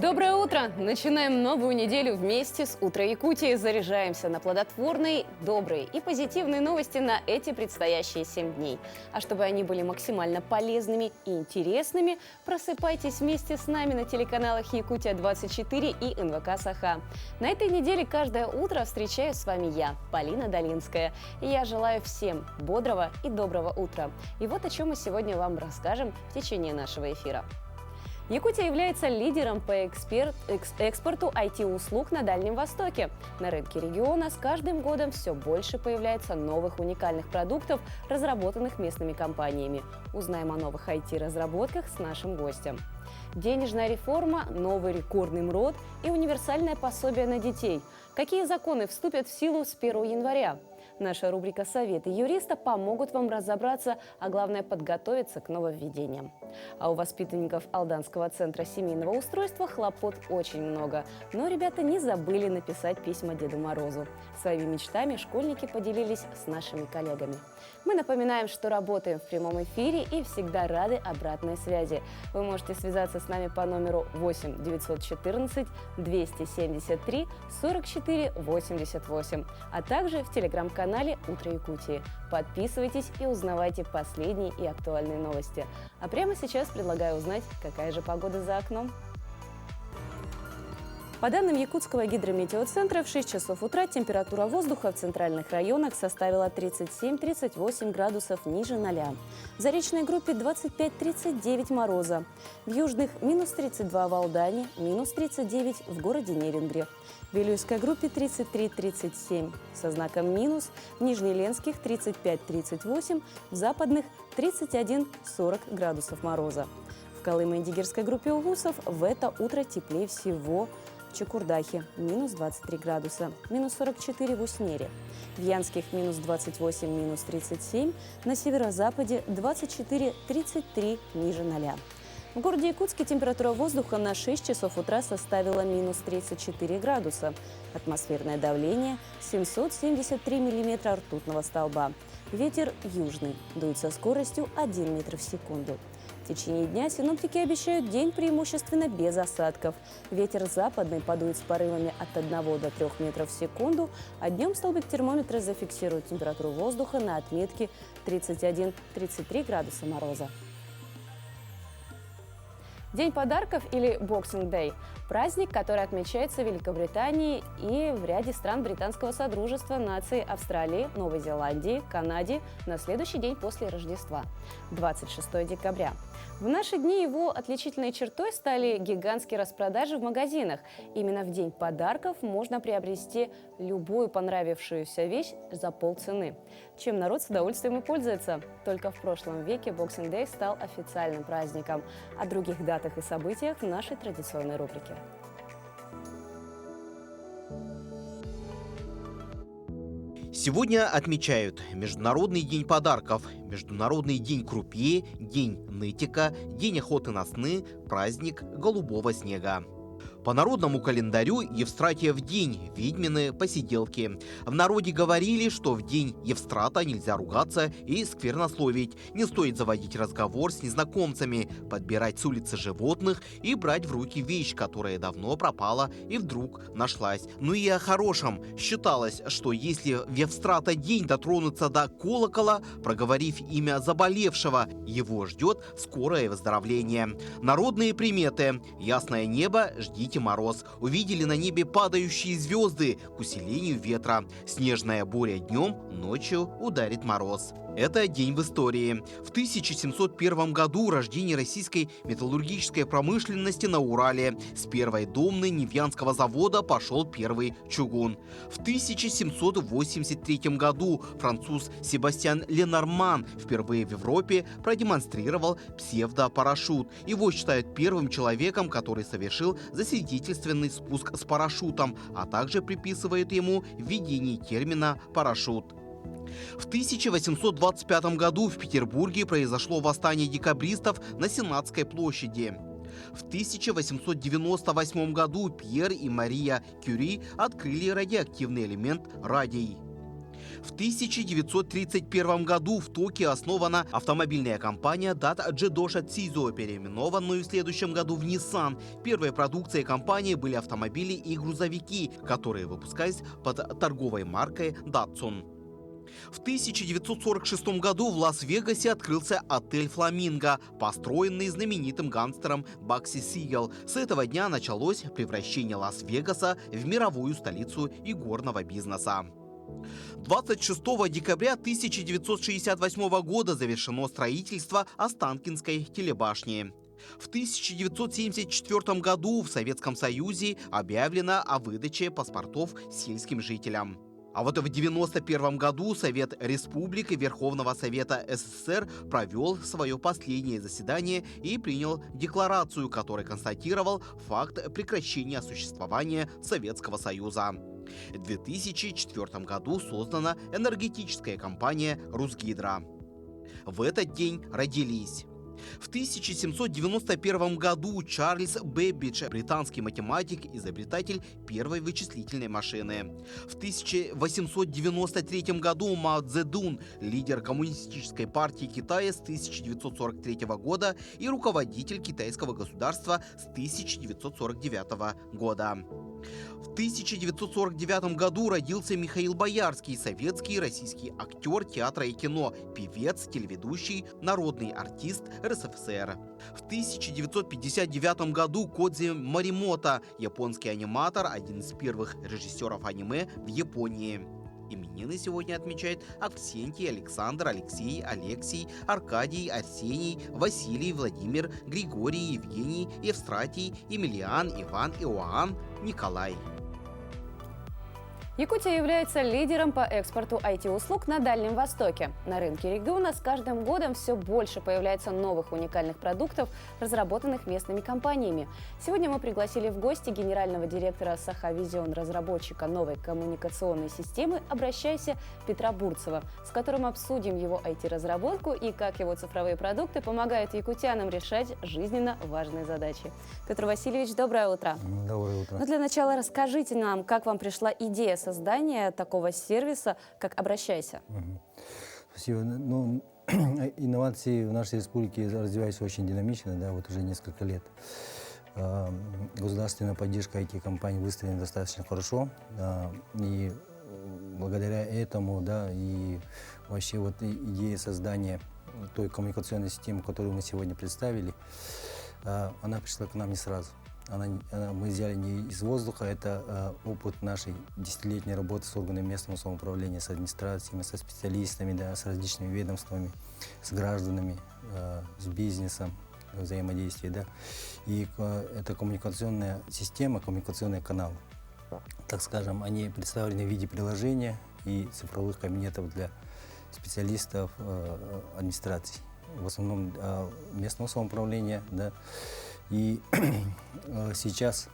Доброе утро! Начинаем новую неделю вместе с «Утро Якутии». Заряжаемся на плодотворные, добрые и позитивные новости на эти предстоящие 7 дней. А чтобы они были максимально полезными и интересными, просыпайтесь вместе с нами на телеканалах «Якутия-24» и НВК «Саха». На этой неделе каждое утро встречаюсь с вами я, Полина Долинская. И я желаю всем бодрого и доброго утра. И вот о чем мы сегодня вам расскажем в течение нашего эфира. Якутия является лидером по экспорту IT-услуг на Дальнем Востоке. На рынке региона с каждым годом все больше появляется новых уникальных продуктов, разработанных местными компаниями. Узнаем о новых IT-разработках с нашим гостем. Денежная реформа, новый рекордный МРОД и универсальное пособие на детей. Какие законы вступят в силу с 1 января? Наша рубрика «Советы юриста» помогут вам разобраться, а главное подготовиться к нововведениям. А у воспитанников Алданского центра семейного устройства хлопот очень много. Но ребята не забыли написать письма Деду Морозу. Своими мечтами школьники поделились с нашими коллегами. Мы напоминаем, что работаем в прямом эфире и всегда рады обратной связи. Вы можете связаться с нами по номеру 8 914 273 44 88, а также в телеграм-канале «Утро Якутии». Подписывайтесь и узнавайте последние и актуальные новости. А прямо сейчас предлагаю узнать, какая же погода за окном. По данным Якутского гидрометеоцентра, в 6 часов утра температура воздуха в центральных районах составила 37-38 градусов ниже 0. В заречной группе 25-39 мороза. В южных – минус 32 в Алдане, минус 39 в городе Нерюнгри. В Вилюйской группе 33-37 со знаком минус, в Нижнеленских 35-38, в западных 31-40 градусов мороза. В Колымо-Индигирской группе улусов в это утро теплее всего в Чукурдахе – минус 23 градуса, минус 44 в Уснере. В Янских – минус 28, минус 37, на северо-западе – 24-33 ниже 0. В городе Якутске температура воздуха на 6 часов утра составила минус 34 градуса. Атмосферное давление – 773 миллиметра ртутного столба. Ветер южный, дует со скоростью 1 метр в секунду. В течение дня синоптики обещают день преимущественно без осадков. Ветер западный подует с порывами от 1 до 3 метров в секунду, а днем столбик термометра зафиксирует температуру воздуха на отметке 31-33 градуса мороза. День подарков или Boxing Day – праздник, который отмечается в Великобритании и в ряде стран Британского Содружества наций Австралии, Новой Зеландии, Канаде на следующий день после Рождества – 26 декабря. В наши дни его отличительной чертой стали гигантские распродажи в магазинах. Именно в день подарков можно приобрести любую понравившуюся вещь за полцены, чем народ с удовольствием и пользуется. Только в прошлом веке Boxing Day стал официальным праздником. О других датах и событиях в нашей традиционной рубрике. Сегодня отмечают Международный день подарков, Международный день крупье, День нытика, День охоты на сны, праздник голубого снега. По народному календарю Евстратиев день, ведьмины посиделки. В народе говорили, что в день Евстрата нельзя ругаться и сквернословить, не стоит заводить разговор с незнакомцами, подбирать с улицы животных и брать в руки вещь, которая давно пропала и вдруг нашлась. Ну и о хорошем. Считалось, что если в Евстрата день дотронуться до колокола, проговорив имя заболевшего, его ждет скорое выздоровление. Народные приметы. Ясное небо, ждите мороз. Увидели на небе падающие звезды к усилению ветра. Снежная буря днем, ночью ударит мороз. Это день в истории. В 1701 году рождение российской металлургической промышленности на Урале. С первой домны Невьянского завода пошел первый чугун. В 1783 году француз Себастьян Ленорман впервые в Европе продемонстрировал псевдопарашют. Его считают первым человеком, который совершил засвидетельственный спуск с парашютом, а также приписывают ему введение термина «парашют». В 1825 году в Петербурге произошло восстание декабристов на Сенатской площади. В 1898 году Пьер и Мария Кюри открыли радиоактивный элемент радий. В 1931 году в Токио основана автомобильная компания Data Jidosha Tsuzo, переименованную в следующем году в Nissan. Первой продукцией компании были автомобили и грузовики, которые выпускались под торговой маркой Datsun. В 1946 году в Лас-Вегасе открылся отель «Фламинго», построенный знаменитым гангстером Бакси Сигел. С этого дня началось превращение Лас-Вегаса в мировую столицу игорного бизнеса. 26 декабря 1968 года завершено строительство Останкинской телебашни. В 1974 году в Советском Союзе объявлено о выдаче паспортов сельским жителям. А вот в 1991 году Совет Республики Верховного Совета СССР провел свое последнее заседание и принял декларацию, которой констатировал факт прекращения существования Советского Союза. В 2004 году создана энергетическая компания «Русгидро». В этот день родились: в 1791 году Чарльз Бэббидж, британский математик, изобретатель первой вычислительной машины. В 1893 году Мао Цзэдун, лидер Коммунистической партии Китая с 1943 года и руководитель китайского государства с 1949 года. В 1949 году родился Михаил Боярский, советский и российский актер театра и кино, певец, телеведущий, народный артист РСФСР. В 1959 году Кодзи Моримото, японский аниматор, один из первых режиссеров аниме в Японии. Именины сегодня отмечают Авксентий, Александр, Алексей, Алексий, Аркадий, Арсений, Василий, Владимир, Григорий, Евгений, Евстратий, Емельян, Иван, Иоанн, Николай. Якутия является лидером по экспорту IT-услуг на Дальнем Востоке. На рынке региона с каждым годом все больше появляется новых уникальных продуктов, разработанных местными компаниями. Сегодня мы пригласили в гости генерального директора Сахавизион, разработчика новой коммуникационной системы «Обращайся» Петра Бурцева, с которым обсудим его IT-разработку и как его цифровые продукты помогают якутянам решать жизненно важные задачи. Петр Васильевич, доброе утро. Доброе утро. Ну, для начала расскажите нам, как вам пришла идея создания такого сервиса, как «Обращайся». Спасибо. Ну, инновации в нашей республике развиваются очень динамично, да, вот уже несколько лет. Государственная поддержка IT-компаний выстроена достаточно хорошо, и благодаря этому, да, и вообще вот идея создания той коммуникационной системы, которую мы сегодня представили, она пришла к нам не сразу. Мы взяли не из воздуха, это опыт нашей десятилетней работы с органами местного самоуправления, с администрациями, со специалистами, да, с различными ведомствами, с гражданами, с бизнесом, взаимодействие. Да. И эта коммуникационная система, коммуникационный канал, так скажем, они представлены в виде приложения и цифровых кабинетов для специалистов администрации, в основном местного самоуправления, да. И сейчас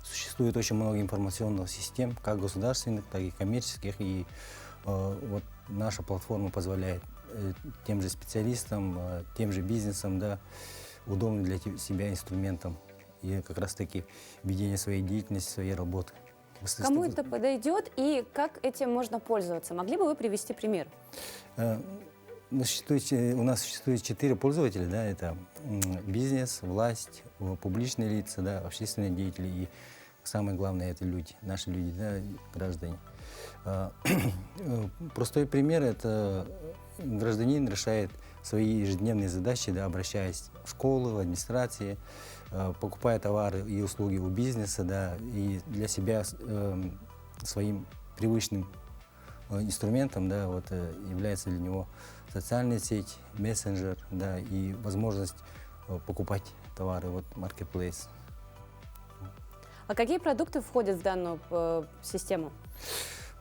существует очень много информационных систем, как государственных, так и коммерческих. И вот наша платформа позволяет тем же специалистам, тем же бизнесам, да, удобным для себя инструментом и как раз-таки ведение своей деятельности, своей работы. Кому это подойдет и как этим можно пользоваться? Могли бы вы привести пример? У нас существует 4 пользователя, да, это бизнес, власть, публичные лица, да, общественные деятели и самое главное это люди, наши люди, да, граждане. Простой пример – это гражданин решает свои ежедневные задачи, да, обращаясь в школы, в администрации, покупая товары и услуги у бизнеса, да, и для себя своим привычным инструментом, да, вот, является для него социальная сеть, мессенджер, да, и возможность покупать товары, вот, marketplace. А какие продукты входят в данную систему?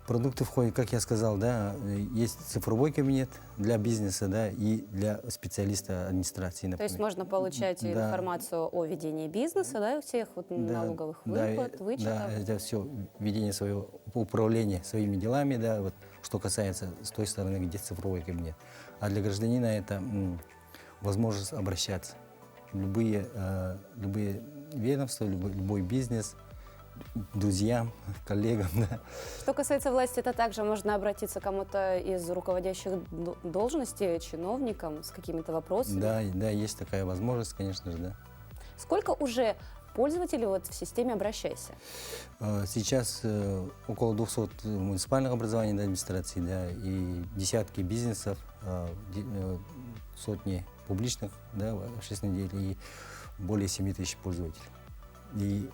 Продукты входят, как я сказал, да, есть цифровой кабинет для бизнеса, да, и для специалиста администрации, например. То есть можно получать информацию о ведении бизнеса, да, всех вот налоговых выплат, вычетов? Да, это все ведение своего управления своими делами, да, вот, что касается с той стороны, где цифровой кабинет. А для гражданина это возможность обращаться. Любые ведомства, любой бизнес, друзьям, коллегам, да. Что касается власти, это также можно обратиться к кому-то из руководящих должностей, чиновникам с какими-то вопросами. Да, да, есть такая возможность, конечно же, да. Сколько уже пользователей вот в системе «Обращайся»? Сейчас около 200 муниципальных образований, да, администраций, да, и десятки бизнесов, сотни публичных, да, общественных деятелей и более 7 тысяч пользователей. И,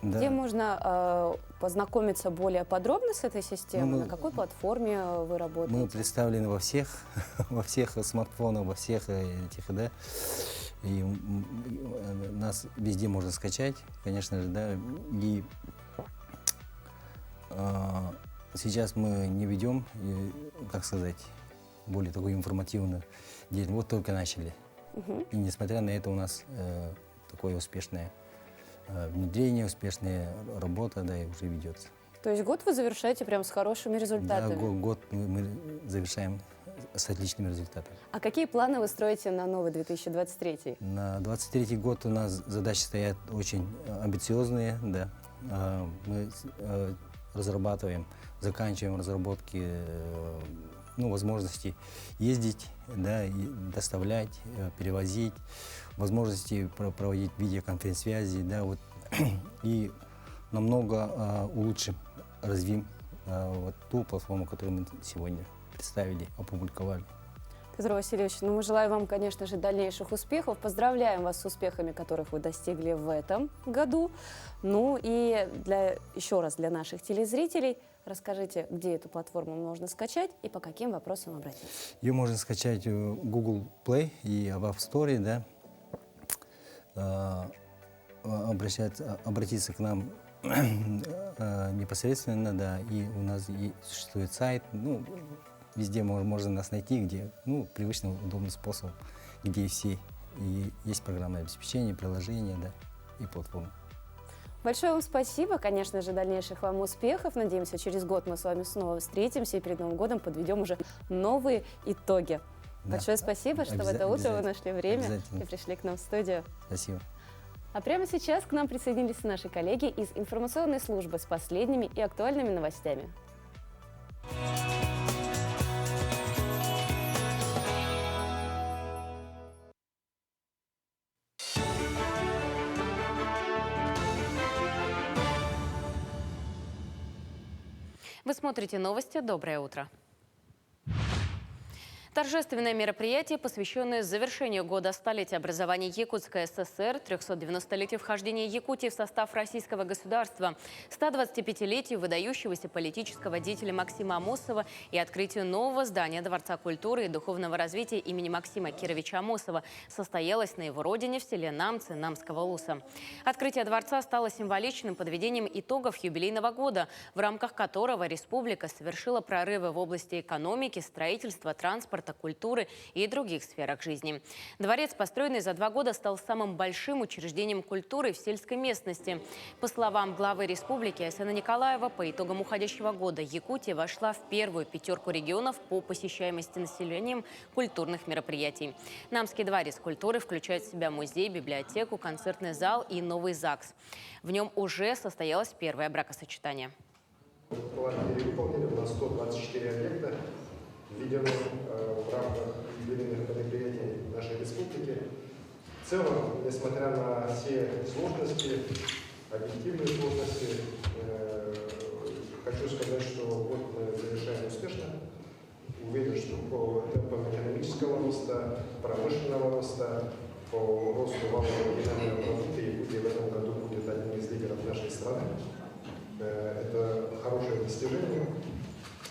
да, Где можно познакомиться более подробно с этой системой? Ну, мы- На какой платформе вы работаете? мы представлены во всех, во всех смартфонах, во всех этих, да, и нас везде можно скачать, конечно же, да, и сейчас мы не ведем, как сказать, более такую информативную деятельность, вот только начали. Мгм. И несмотря на это у нас такое успешное внедрение, успешная работа, да, и уже ведется. То есть год вы завершаете прям с хорошими Да, результатами. год мы завершаем с отличными результатами. А какие планы вы строите на новый 2023? На 23 год у нас задачи стоят очень амбициозные, да. Мы разрабатываем, заканчиваем разработки возможностей ездить, да, и доставлять, перевозить, возможности проводить видеоконференц-связи, да, вот, и намного улучшим, развим вот ту платформу, которую мы сегодня представили, опубликовали. Петр Васильевич, мы желаем вам, конечно же, дальнейших успехов. Поздравляем вас с успехами, которых вы достигли в этом году. Ну и еще раз для наших телезрителей расскажите, где эту платформу можно скачать и по каким вопросам обратиться. Ее можно скачать в Google Play и в App Store, да. Обратиться к нам непосредственно, да, и у нас существует сайт, везде можно нас найти, где, привычным, удобным способом, где все, и есть программное обеспечение, приложение, да, и платформа. Большое вам спасибо, конечно же, дальнейших вам успехов. Надеемся, через год мы с вами снова встретимся и перед Новым годом подведем уже новые итоги. Да. Большое спасибо, что в это утро вы Обязательно. нашли время Обязательно. и пришли к нам в студию. Спасибо. А прямо сейчас к нам присоединились наши коллеги из информационной службы с последними и актуальными новостями. Вы смотрите новости. Доброе утро. Торжественное мероприятие, посвященное завершению года столетия образования Якутской ССР, 390-летию вхождения Якутии в состав российского государства, 125-летию выдающегося политического деятеля Максима Амосова и открытию нового здания Дворца культуры и духовного развития имени Максима Кировича Амосова состоялось на его родине в селе Намцы Намского Луса. Открытие дворца стало символичным подведением итогов юбилейного года, в рамках которого республика совершила прорывы в области экономики, строительства, транспорта, культуры и других сферах жизни. Дворец, построенный за 2 года, стал самым большим учреждением культуры в сельской местности. По словам главы республики Айсена Николаева, по итогам уходящего года Якутия вошла в первую 5 регионов по посещаемости населением культурных мероприятий. Намский дворец культуры включает в себя музей, библиотеку, концертный зал и новый ЗАГС. В нем уже состоялось первое бракосочетание. План перевыполнили на 124 объекта, введены в рамках юбилейных мероприятий нашей республики. В целом, несмотря на все сложности, объективные сложности, хочу сказать, что год мы завершаем успешно. Уверен, что по темпам экономического роста, промышленного роста, по росту валового национального продукта Якутия в этом году будет одним из лидеров нашей страны. Это хорошее достижение.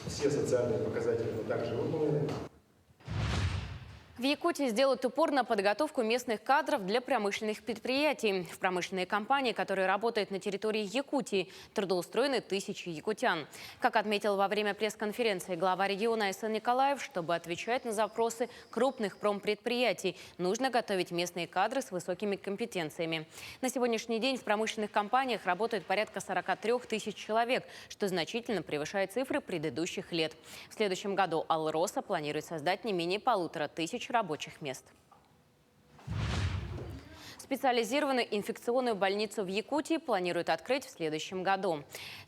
Все социальные показатели мы также выполнили. В Якутии сделают упор на подготовку местных кадров для промышленных предприятий. В промышленные компании, которые работают на территории Якутии, трудоустроены тысячи якутян. Как отметил во время пресс-конференции глава региона Айсен Николаев, чтобы отвечать на запросы крупных промпредприятий, нужно готовить местные кадры с высокими компетенциями. На сегодняшний день в промышленных компаниях работает порядка 43 тысяч человек, что значительно превышает цифры предыдущих лет. В следующем году Алроса планирует создать не менее 1500 рабочих мест. Специализированную инфекционную больницу в Якутии планируют открыть в следующем году.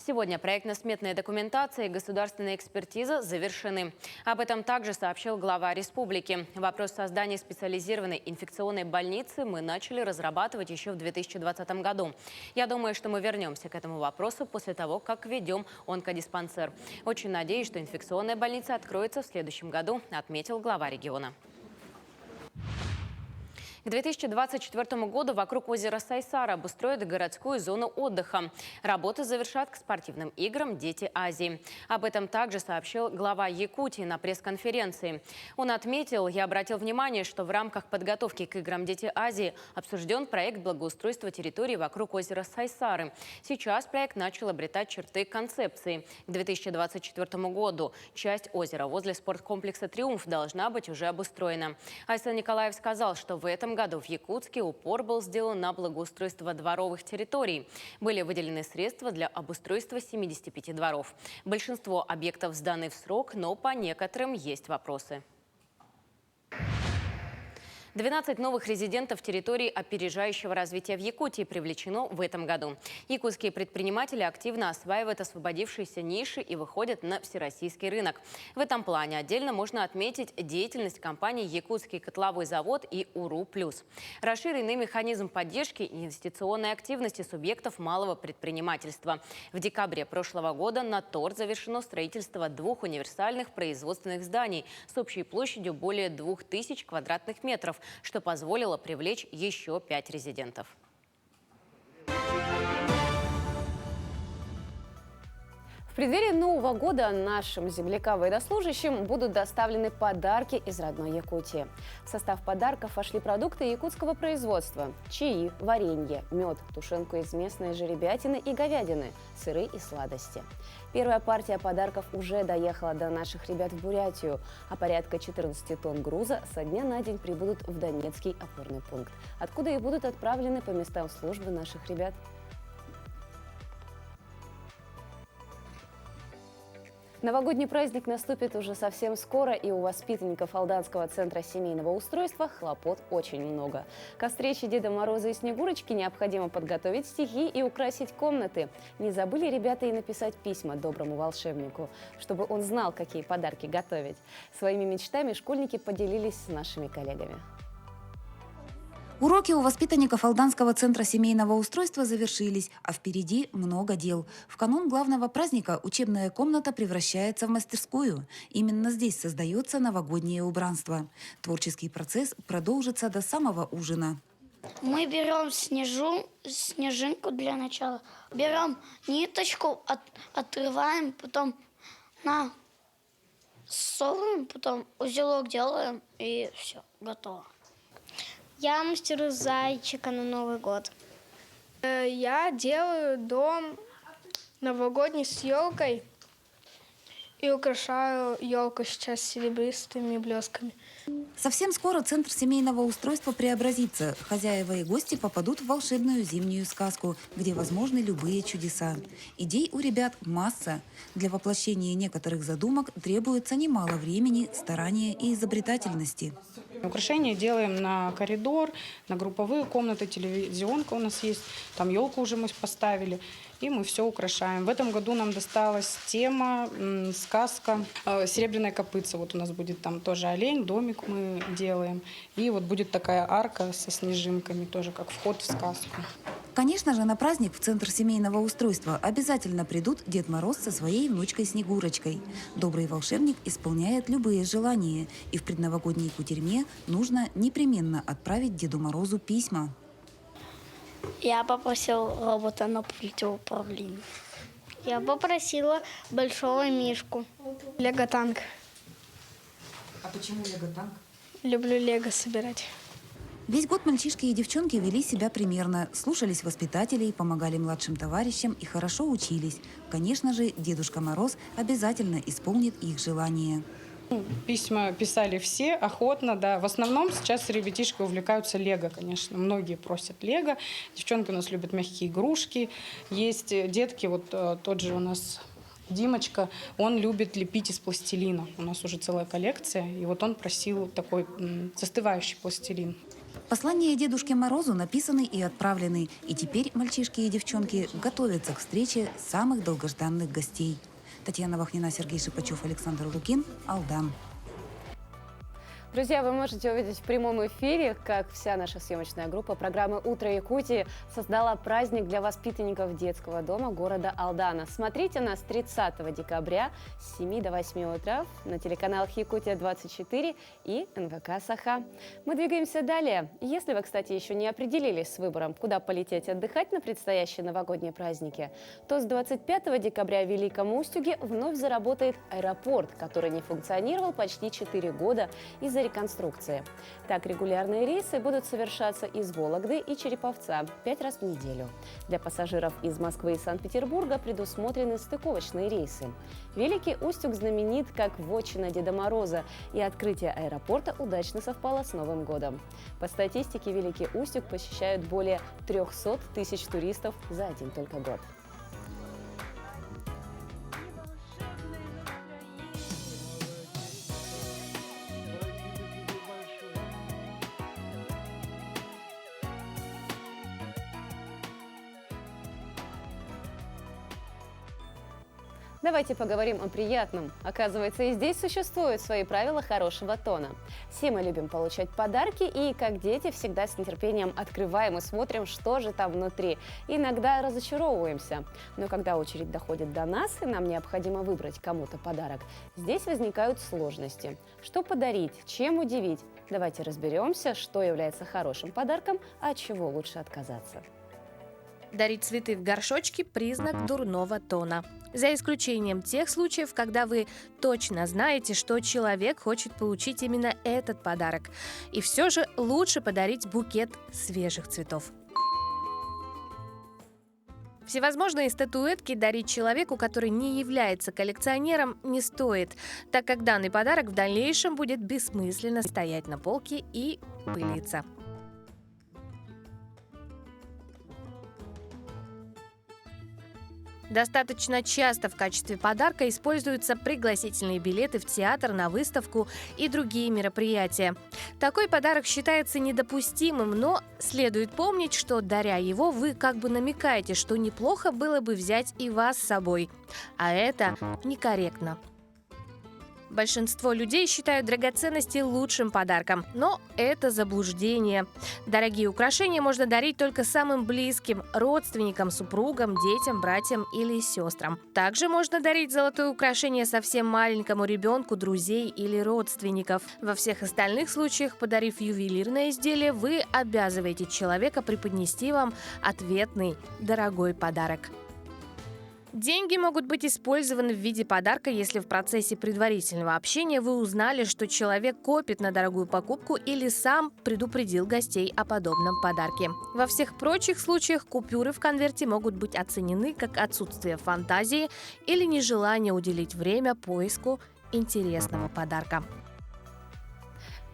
Сегодня проектно-сметная документация и государственная экспертиза завершены. Об этом также сообщил глава республики. Вопрос создания специализированной инфекционной больницы мы начали разрабатывать еще в 2020 году. Я думаю, что мы вернемся к этому вопросу после того, как введем онкодиспансер. Очень надеюсь, что инфекционная больница откроется в следующем году, отметил глава региона. К 2024 году вокруг озера Сайсара обустроят городскую зону отдыха. Работы завершат к спортивным играм «Дети Азии». Об этом также сообщил глава Якутии на пресс-конференции. Он отметил и обратил внимание, что в рамках подготовки к играм «Дети Азии» обсужден проект благоустройства территории вокруг озера Сайсары. Сейчас проект начал обретать черты концепции. К 2024 году часть озера возле спорткомплекса «Триумф» должна быть уже обустроена. Айсан Николаев сказал, что в этом году в Якутске упор был сделан на благоустройство дворовых территорий. Были выделены средства для обустройства 75 дворов. Большинство объектов сданы в срок, но по некоторым есть вопросы. 12 новых резидентов территории опережающего развития в Якутии привлечено в этом году. Якутские предприниматели активно осваивают освободившиеся ниши и выходят на всероссийский рынок. В этом плане отдельно можно отметить деятельность компаний «Якутский котловой завод» и «УРУ+». Расширенный механизм поддержки и инвестиционной активности субъектов малого предпринимательства. В декабре прошлого года на торт завершено строительство 2 универсальных производственных зданий с общей площадью более 2000 квадратных метров, что позволило привлечь еще 5 резидентов. В преддверии Нового года нашим землякам-военнослужащим будут доставлены подарки из родной Якутии. В состав подарков вошли продукты якутского производства: чаи, варенье, мед, тушенку из местной жеребятины и говядины, сыры и сладости. Первая партия подарков уже доехала до наших ребят в Бурятию, а порядка 14 тонн груза со дня на день прибудут в Донецкий опорный пункт, откуда и будут отправлены по местам службы наших ребят. Новогодний праздник наступит уже совсем скоро, и у воспитанников Алданского центра семейного устройства хлопот очень много. Ко встрече Деда Мороза и Снегурочки необходимо подготовить стихи и украсить комнаты. Не забыли ребята и написать письма доброму волшебнику, чтобы он знал, какие подарки готовить. Своими мечтами школьники поделились с нашими коллегами. Уроки у воспитанников Алданского центра семейного устройства завершились, а впереди много дел. В канун главного праздника учебная комната превращается в мастерскую. Именно здесь создается новогоднее убранство. Творческий процесс продолжится до самого ужина. Мы берем снежинку для начала, берем ниточку, отрываем, потом насовываем, потом узелок делаем, и все, готово. Я мастеру зайчика на Новый год. Я делаю дом новогодний с елкой и украшаю елку сейчас серебристыми блесками. Совсем скоро центр семейного устройства преобразится. Хозяева и гости попадут в волшебную зимнюю сказку, где возможны любые чудеса. Идей у ребят масса. Для воплощения некоторых задумок требуется немало времени, старания и изобретательности. Украшения делаем на коридор, на групповые комнаты, телевизионка у нас есть, там елку уже мы поставили, и мы все украшаем. В этом году нам досталась тема, сказка «Серебряное копытце». Вот у нас будет там тоже олень, домик мы делаем, и вот будет такая арка со снежинками, тоже как вход в сказку. Конечно же, на праздник в Центр семейного устройства обязательно придут Дед Мороз со своей внучкой Снегурочкой. Добрый волшебник исполняет любые желания, и в предновогодней кутерьме нужно непременно отправить Деду Морозу письма. Я попросил робота на пульте управления. Я попросила большого мишку. Лего-танк. А почему лего-танк? Люблю лего собирать. Весь год мальчишки и девчонки вели себя примерно, слушались воспитателей, помогали младшим товарищам и хорошо учились. Конечно же, Дедушка Мороз обязательно исполнит их желания. Письма писали все, охотно, да. В основном сейчас ребятишки увлекаются лего, конечно. Многие просят лего. Девчонки у нас любят мягкие игрушки. Есть детки, вот тот же у нас Димочка, он любит лепить из пластилина. У нас уже целая коллекция, и вот он просил такой застывающий пластилин. Послания Дедушке Морозу написаны и отправлены. И теперь мальчишки и девчонки готовятся к встрече самых долгожданных гостей. Татьяна Вахнина, Сергей Шипачев, Александр Лукин, Алдан. Друзья, вы можете увидеть в прямом эфире, как вся наша съемочная группа программы «Утро Якутии» создала праздник для воспитанников детского дома города Алдана. Смотрите нас 30 декабря с 7 до 8 утра на телеканалах «Якутия-24» и НВК «Саха». Мы двигаемся далее. Если вы, кстати, еще не определились с выбором, куда полететь отдыхать на предстоящие новогодние праздники, то с 25 декабря в Великом Устюге вновь заработает аэропорт, который не функционировал почти 4 года из-за реконструкции. Так, регулярные рейсы будут совершаться из Вологды и Череповца 5 раз в неделю. Для пассажиров из Москвы и Санкт-Петербурга предусмотрены стыковочные рейсы. Великий Устюг знаменит как вотчина Деда Мороза, и открытие аэропорта удачно совпало с Новым годом. По статистике, Великий Устюг посещают более 300 тысяч туристов за один только год. Давайте поговорим о приятном. Оказывается, и здесь существуют свои правила хорошего тона. Все мы любим получать подарки и, как дети, всегда с нетерпением открываем и смотрим, что же там внутри. Иногда разочаровываемся. Но когда очередь доходит до нас, и нам необходимо выбрать кому-то подарок, здесь возникают сложности. Что подарить, чем удивить? Давайте разберемся, что является хорошим подарком, а от чего лучше отказаться. Дарить цветы в горшочке – признак дурного тона. За исключением тех случаев, когда вы точно знаете, что человек хочет получить именно этот подарок. И все же лучше подарить букет свежих цветов. Всевозможные статуэтки дарить человеку, который не является коллекционером, не стоит, так как данный подарок в дальнейшем будет бессмысленно стоять на полке и пылиться. Достаточно часто в качестве подарка используются пригласительные билеты в театр, на выставку и другие мероприятия. Такой подарок считается недопустимым, но следует помнить, что, даря его, вы как бы намекаете, что неплохо было бы взять и вас с собой. А это некорректно. Большинство людей считают драгоценности лучшим подарком, но это заблуждение. Дорогие украшения можно дарить только самым близким – родственникам, супругам, детям, братьям или сестрам. Также можно дарить золотое украшение совсем маленькому ребенку, друзей или родственников. Во всех остальных случаях, подарив ювелирное изделие, вы обязываете человека преподнести вам ответный дорогой подарок. Деньги могут быть использованы в виде подарка, если в процессе предварительного общения вы узнали, что человек копит на дорогую покупку или сам предупредил гостей о подобном подарке. Во всех прочих случаях купюры в конверте могут быть оценены как отсутствие фантазии или нежелание уделить время поиску интересного подарка.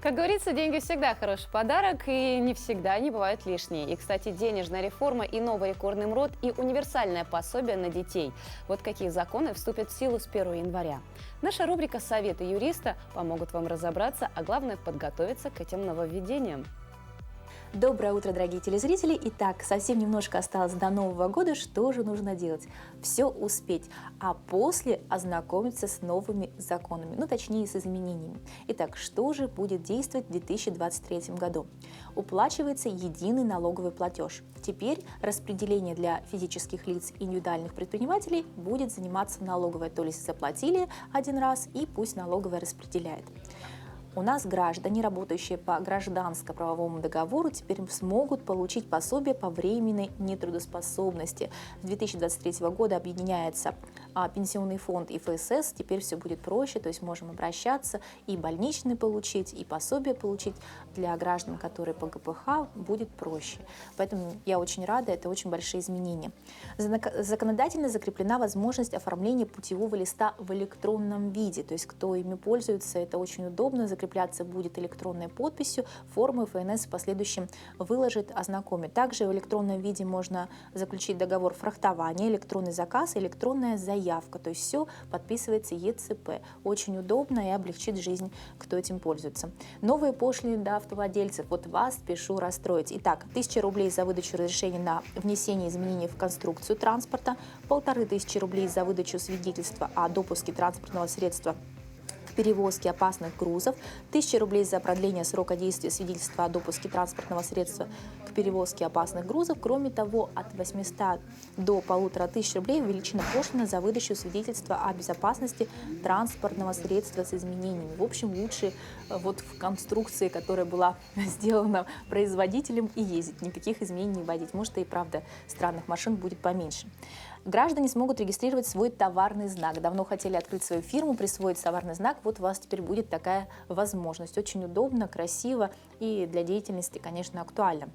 Как говорится, деньги всегда хороший подарок, и не всегда они бывают лишние. И, кстати, денежная реформа и новый рекордный МРОД, и универсальное пособие на детей. Вот какие законы вступят в силу с 1 января. Наша рубрика «Советы юриста» помогут вам разобраться, а главное – подготовиться к этим нововведениям. Доброе утро, дорогие телезрители! Итак, совсем немножко осталось до Нового года. Что же нужно делать? Все успеть, а после ознакомиться с новыми законами, ну точнее с изменениями. Итак, что же будет действовать в 2023 году? Уплачивается единый налоговый платеж. Теперь распределение для физических лиц и индивидуальных предпринимателей будет заниматься налоговая, то есть заплатили один раз и пусть налоговая распределяет. У нас граждане, работающие по гражданско-правовому договору, теперь смогут получить пособие по временной нетрудоспособности. С 2023 года объединяется пенсионный фонд и ФСС, теперь все будет проще, то есть можем обращаться и больничный получить, и пособие получить. Для граждан, которые по ГПХ, будет проще. Поэтому я очень рада, это очень большие изменения. Законодательно закреплена возможность оформления путевого листа в электронном виде, то есть кто ими пользуется, это очень удобно, закрепляться будет электронной подписью, формы ФНС в последующем выложит, ознакомит. Также в электронном виде можно заключить договор фрахтования, электронный заказ, электронная заявка. явка. То есть все подписывается ЕЦП. Очень удобно и облегчит жизнь, кто этим пользуется. Новые пошлины для автовладельцев. Вот вас спешу расстроить. Итак, 1000 рублей за выдачу разрешения на внесение изменений в конструкцию транспорта, 1500 рублей за выдачу свидетельства о допуске транспортного средства к перевозке опасных грузов, 1000 рублей за продление срока действия свидетельства о допуске транспортного средства к перевозке опасных грузов. Кроме того, от 800 до 1500 рублей увеличена пошлина за выдачу свидетельства о безопасности транспортного средства с изменениями. В общем, лучше вот в конструкции, которая была сделана производителем, и ездить, никаких изменений не вводить. Может, и правда странных машин будет поменьше. Граждане смогут регистрировать свой товарный знак. Давно хотели открыть свою фирму, присвоить товарный знак. Вот у вас теперь будет такая возможность. Очень удобно, красиво и для деятельности, конечно, актуально.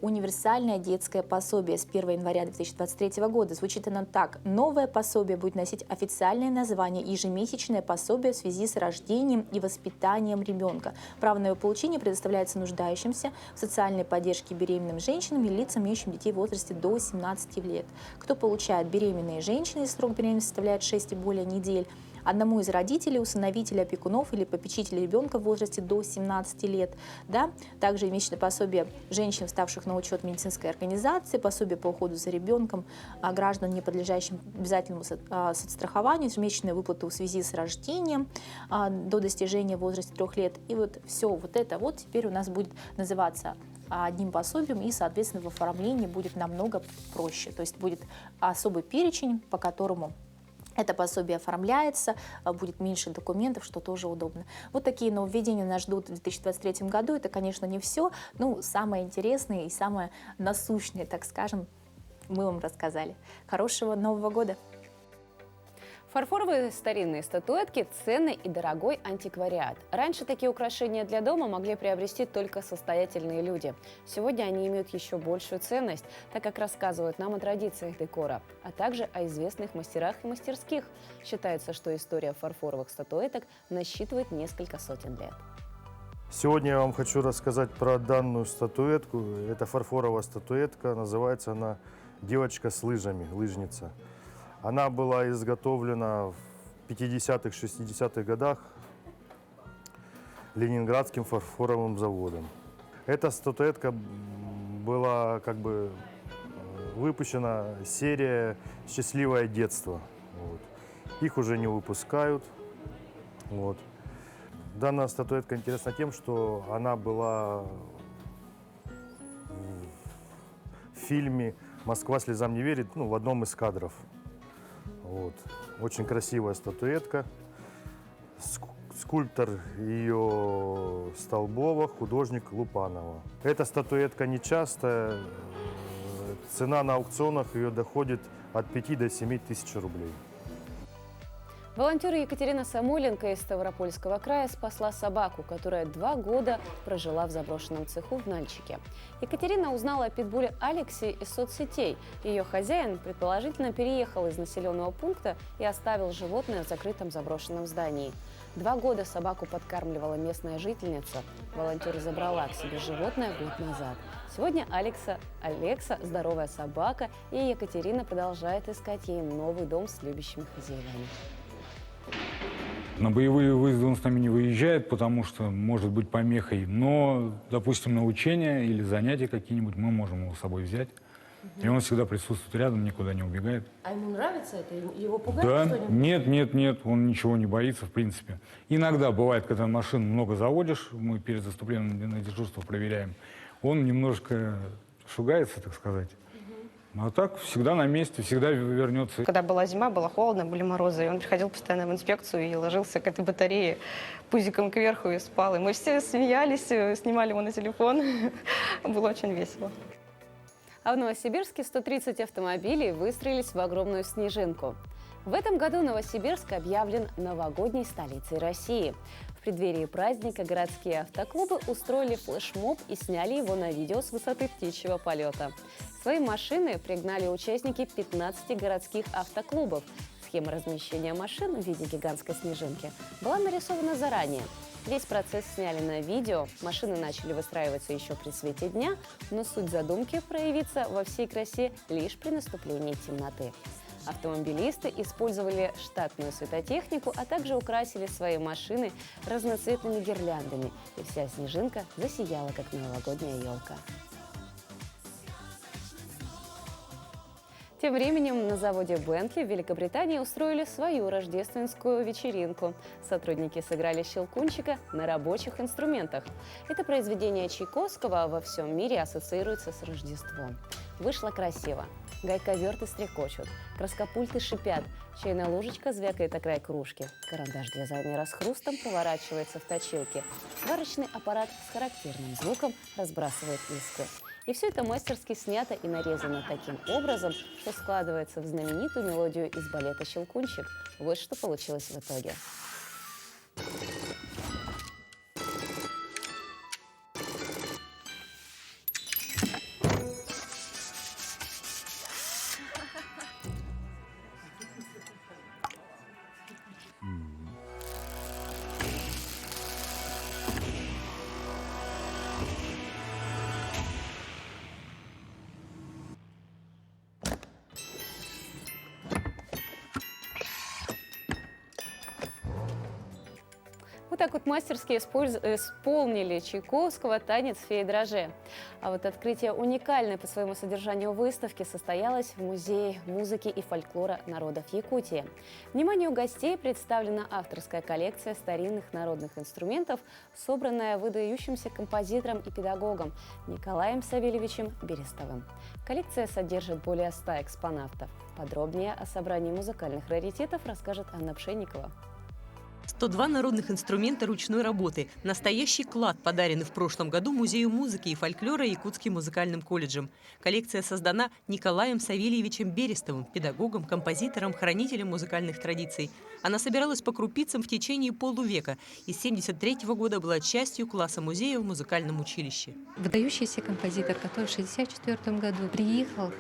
Универсальное детское пособие с 1 января 2023 года. Звучит оно так. Новое пособие будет носить официальное название «Ежемесячное пособие в связи с рождением и воспитанием ребенка». Право на его получение предоставляется нуждающимся в социальной поддержке беременным женщинам и лицам, имеющим детей в возрасте до 17 лет. Кто получает? Беременные женщины, если срок беременности составляет 6 и более недель, одному из родителей, усыновителя, опекунов или попечителя ребенка в возрасте до 17 лет. Да? Также месячное пособие женщин, вставших на учет медицинской организации, пособие по уходу за ребенком, граждан, не подлежащим обязательному соцстрахованию, ежемесячные выплаты в связи с рождением до достижения возраста 3 лет. И вот все вот это вот теперь у нас будет называться одним пособием, и, соответственно, в оформлении будет намного проще. То есть будет особый перечень, по которому это пособие оформляется, будет меньше документов, что тоже удобно. Вот такие нововведения нас ждут в 2023 году. Это, конечно, не все, но самое интересное и самое насущное, так скажем, мы вам рассказали. Хорошего Нового года! Фарфоровые старинные статуэтки – ценный и дорогой антиквариат. Раньше такие украшения для дома могли приобрести только состоятельные люди. Сегодня они имеют еще большую ценность, так как рассказывают нам о традициях декора, а также о известных мастерах и мастерских. Считается, что история фарфоровых статуэток насчитывает несколько сотен лет. Сегодня я вам хочу рассказать про данную статуэтку. Это фарфоровая статуэтка, называется она «Девочка с лыжами», лыжница. Она была изготовлена в 50-х, 60-х годах Ленинградским фарфоровым заводом. Эта статуэтка была как бы выпущена серия «Счастливое детство». Вот. Их уже не выпускают. Вот. Данная статуэтка интересна тем, что она была в фильме «Москва слезам не верит», в одном из кадров. Вот. Очень красивая статуэтка. Скульптор ее Столбова, художник Лупанова. Эта статуэтка нечастая. Цена на аукционах ее доходит от 5 до 7 тысяч рублей. Волонтер Екатерина Самойленко из Ставропольского края спасла собаку, которая 2 года прожила в заброшенном цеху в Нальчике. Екатерина узнала о питбуле Алексе из соцсетей. Ее хозяин, предположительно, переехал из населенного пункта и оставил животное в закрытом заброшенном здании. 2 года собаку подкармливала местная жительница. Волонтер забрала к себе животное год назад. Сегодня Алекса здоровая собака, и Екатерина продолжает искать ей новый дом с любящими хозяевами. На боевые выезды он с нами не выезжает, потому что может быть помехой. Но, допустим, на учения или занятия какие-нибудь мы можем его с собой взять. И он всегда присутствует рядом, никуда не убегает. А ему нравится это? Его пугает да, что-нибудь? Нет, он ничего не боится, в принципе. Иногда бывает, когда машин много заводишь, мы перед заступлением на дежурство проверяем, он немножко шугается, так сказать. А так всегда на месте, всегда вернется. Когда была зима, было холодно, были морозы, и он приходил постоянно в инспекцию и ложился к этой батарее пузиком кверху и спал. И мы все смеялись, снимали его на телефон. Было очень весело. А в Новосибирске 130 автомобилей выстроились в огромную снежинку. В этом году Новосибирск объявлен новогодней столицей России. В преддверии праздника городские автоклубы устроили флешмоб и сняли его на видео с высоты птичьего полета. Свои машины пригнали участники 15 городских автоклубов. Схема размещения машин в виде гигантской снежинки была нарисована заранее. Весь процесс сняли на видео, машины начали выстраиваться еще при свете дня, но суть задумки проявится во всей красе лишь при наступлении темноты. Автомобилисты использовали штатную светотехнику, а также украсили свои машины разноцветными гирляндами, и вся снежинка засияла, как новогодняя елка. Тем временем на заводе Бентли в Великобритании устроили свою рождественскую вечеринку. Сотрудники сыграли «Щелкунчика» на рабочих инструментах. Это произведение Чайковского во всем мире ассоциируется с Рождеством. Вышло красиво. Гайковерты стрекочут, краскопульты шипят, чайная ложечка звякает о край кружки, карандаш дизайнера с хрустом поворачивается в точилке, сварочный аппарат с характерным звуком разбрасывает искры. И все это мастерски снято и нарезано таким образом, что складывается в знаменитую мелодию из балета «Щелкунчик». Вот что получилось в итоге. Вот так вот мастерски исполнили Чайковского танец «Феи дрожжи». А вот открытие уникальной по своему содержанию выставки состоялось в Музее музыки и фольклора народов Якутии. Вниманию гостей представлена авторская коллекция старинных народных инструментов, собранная выдающимся композитором и педагогом Николаем Савельевичем Берестовым. Коллекция содержит более 100 экспонатов. Подробнее о собрании музыкальных раритетов расскажет Анна Пшенникова. 102 народных инструмента ручной работы. Настоящий клад, подаренный в прошлом году Музею музыки и фольклора Якутским музыкальным колледжем. Коллекция создана Николаем Савельевичем Берестовым, педагогом, композитором, хранителем музыкальных традиций. Она собиралась по крупицам в течение полувека и с 1973 года была частью класса музея в музыкальном училище. Выдающийся композитор, который в 1964 году приехал,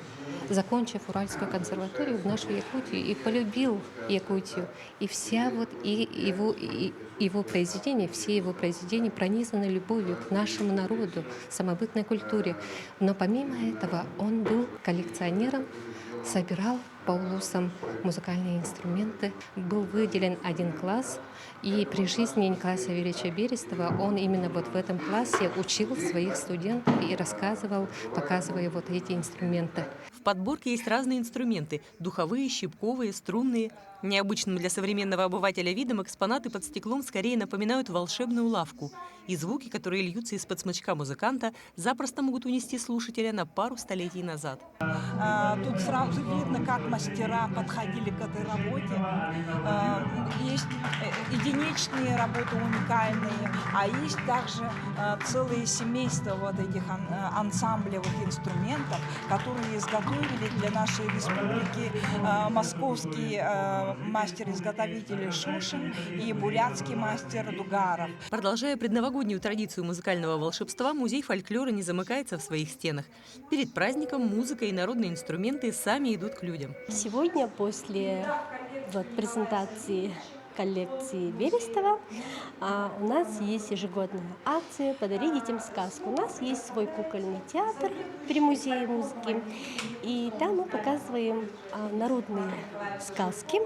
закончив Уральскую консерваторию в нашу Якутию, и полюбил Якутию. И вся вот его произведения, все его произведения пронизаны любовью к нашему народу, самобытной культуре. Но помимо этого он был коллекционером, собирал по улусам музыкальные инструменты. Был выделен один класс, и при жизни Николая Савельевича Берестова он именно вот в этом классе учил своих студентов и рассказывал, показывая вот эти инструменты. В подборке есть разные инструменты – духовые, щипковые, струнные. Необычным для современного обывателя видом экспонаты под стеклом скорее напоминают волшебную лавку. И звуки, которые льются из-под смычка музыканта, запросто могут унести слушателя на пару столетий назад. Тут сразу видно, как мастера подходили к этой работе. Есть единичные работы уникальные, а есть также целые семейства вот этих ансамблевых инструментов, которые изготовили для нашей республики московский мастер-изготовитель Шушин и бурятский мастер Дугаров. Продолжая предновогоднюю традицию музыкального волшебства, музей фольклора не замыкается в своих стенах. Перед праздником музыка и народные инструменты сами идут к людям. Сегодня после презентации коллекции Берестова у нас есть ежегодная акция «Подари детям сказку». У нас есть свой кукольный театр при Музее музыки, и там мы показываем народные сказки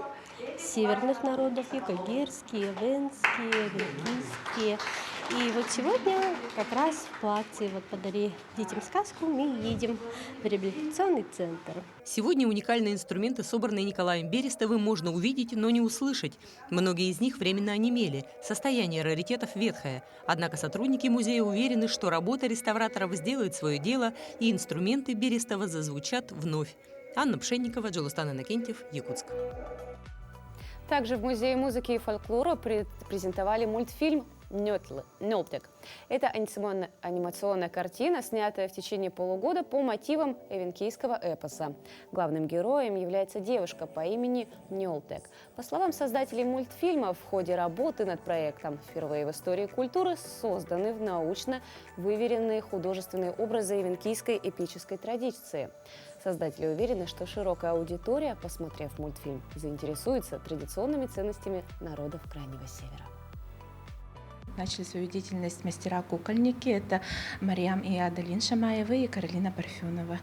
северных народов, якогерские, венские, венкийские. И вот сегодня как раз в акции «Подари детям сказку» мы едем в реабилитационный центр. Сегодня уникальные инструменты, собранные Николаем Берестовым, можно увидеть, но не услышать. Многие из них временно онемели. Состояние раритетов ветхое. Однако сотрудники музея уверены, что работа реставраторов сделает свое дело, и инструменты Берестова зазвучат вновь. Анна Пшенникова, Джолустан Иннокентьев, Якутск. Также в Музее музыки и фольклора презентовали мультфильм «Нёлтек». Это анимационная картина, снятая в течение полугода по мотивам эвенкийского эпоса. Главным героем является девушка по имени Нёлтек. По словам создателей мультфильма, в ходе работы над проектом впервые в истории культуры созданы научно выверенные художественные образы эвенкийской эпической традиции. Создатели уверены, что широкая аудитория, посмотрев мультфильм, заинтересуется традиционными ценностями народов Крайнего Севера. начали свою деятельность мастера-кукольники. Это Мариам и Адалин Шамаева и Каролина Парфенова.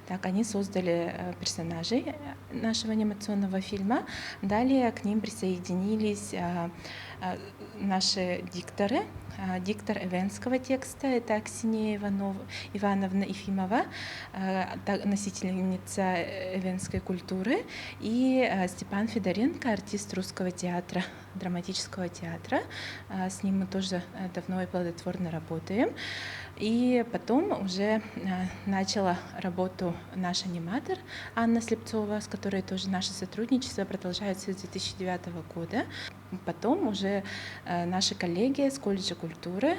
Так, они создали персонажей нашего анимационного фильма. Далее к ним присоединились наши дикторы. Диктор эвенского текста — это Аксинья Ивановна Ефимова, носительница эвенской культуры, и Степан Федоренко, артист русского театра, драматического театра. С ним мы тоже давно и плодотворно работаем. И потом уже начала работу наш аниматор Анна Слепцова, с которой тоже наше сотрудничество продолжается с 2009 года. Потом уже наши коллеги с колледжа культуры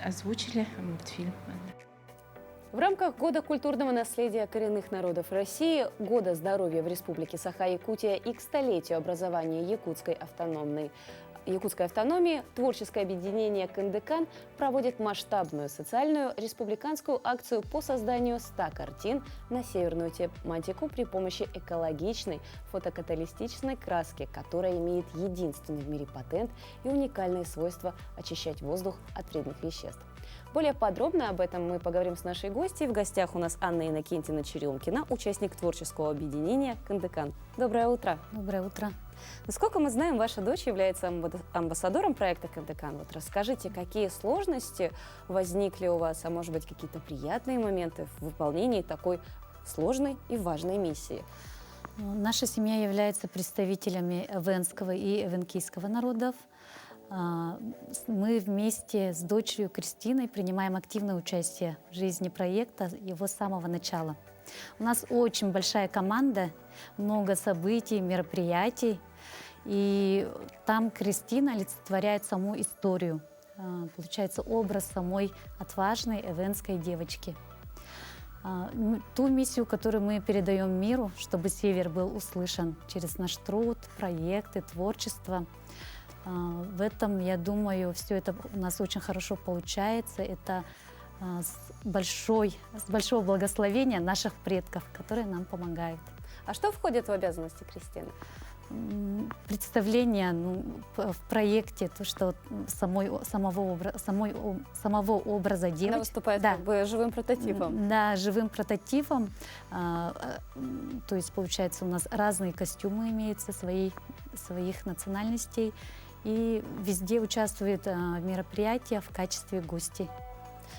озвучили мультфильм. В рамках Года культурного наследия коренных народов России, Года здоровья в Республике Саха-Якутия и к столетию образования Якутской автономии творческое объединение «Кындыкан» проводит масштабную социальную республиканскую акцию по созданию 100 картин на северную тематику при помощи экологичной фотокаталистичной краски, которая имеет единственный в мире патент и уникальные свойства очищать воздух от вредных веществ. Более подробно об этом мы поговорим с нашей гостьей. В гостях у нас Анна Иннокентьевна Черемкина, участник творческого объединения «Кындыкан». Доброе утро. Доброе утро. Насколько мы знаем, ваша дочь является амбассадором проекта «Кындыкан». Вот расскажите, какие сложности возникли у вас, а может быть какие-то приятные моменты в выполнении такой сложной и важной миссии? Наша семья является представителями эвенского и эвенкийского народов. Мы вместе с дочерью Кристиной принимаем активное участие в жизни проекта его с самого начала. У нас очень большая команда, много событий, мероприятий, и там Кристина олицетворяет саму историю. Получается образ самой отважной эвенской девочки. Ту миссию, которую мы передаем миру, чтобы Север был услышан через наш труд, проекты, творчество. В этом, я думаю, все это у нас очень хорошо получается. Это с большого благословения наших предков, которые нам помогают. А что входит в обязанности Кристины? Представление в проекте, то, что самого образа девочки. Она выступает как бы живым прототипом. Да, живым прототипом. То есть, получается, у нас разные костюмы имеются, своих национальностей. И везде участвует в мероприятиях в качестве гостей.